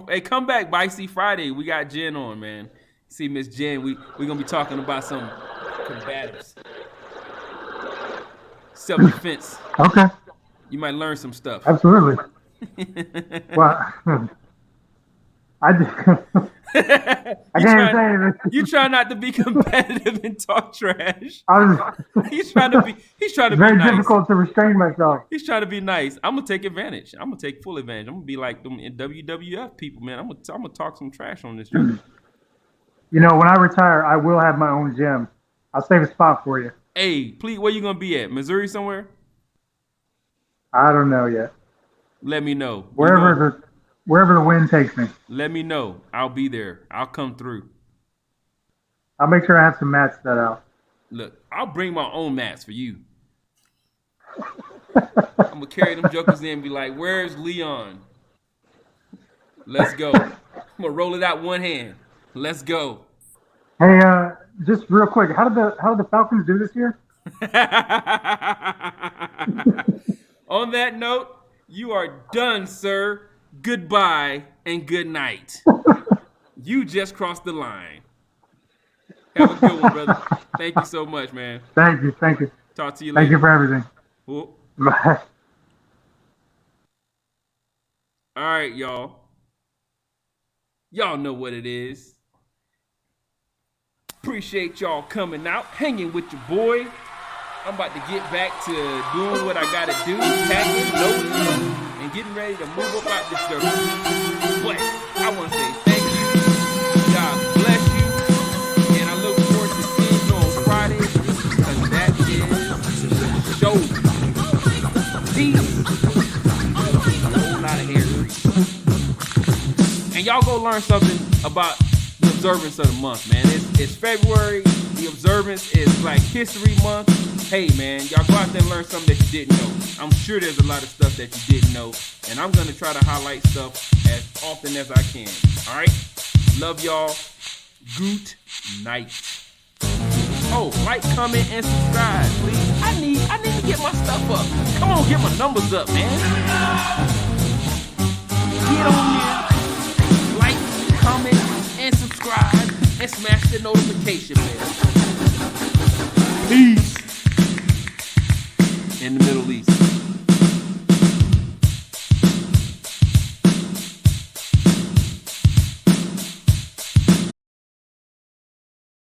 a comeback Byassee Friday. We got Jen on, man. See Miss Jen. We gonna be talking about some combatives, self-defense. Okay. You might learn some stuff. Absolutely. Well, I can't say it. You try not to be competitive and talk trash. He's trying to be very nice. difficult to restrain myself. He's trying to be nice. I'm gonna take advantage. I'm gonna take full advantage. I'm gonna be like them WWF people, man. I'm gonna talk some trash on this show. When I retire, I will have my own gym. I'll save a spot for you. Hey, please, where you gonna be at? Missouri somewhere? I don't know yet. Let me know. Wherever the wind takes me. Let me know. I'll be there. I'll come through. I'll make sure I have some mats set out. Look, I'll bring my own mats for you. I'm gonna carry them jokers in and be like, "Where's Leon? Let's go." I'm gonna roll it out one hand. Let's go. Hey, just real quick, how did the Falcons do this year? On that note, you are done, sir. Goodbye and good night. You just crossed the line. Have a good one, brother. Thank you so much, man. Thank you. Talk to you later. Thank you for everything. Cool. Bye. All right, y'all. Y'all know what it is. Appreciate y'all coming out, hanging with your boy. I'm about to get back to doing what I gotta do, tagging, loading, and getting ready to move up out this circle. But I want to say thank you. God bless you. And I look forward to seeing you on Friday, because that is the show. Peace. A whole lot of hair grease. And y'all go learn something about the observance of the month, man. It's February. The observance is Black History Month. Hey, man, y'all go out there and learn something that you didn't know. I'm sure there's a lot of stuff that you didn't know, and I'm going to try to highlight stuff as often as I can. All right? Love y'all. Good night. Oh, like, comment, and subscribe, please. I need to get my stuff up. Come on, get my numbers up, man. Get on here. Like, comment, and subscribe, and smash the notification bell. Peace. In the Middle East.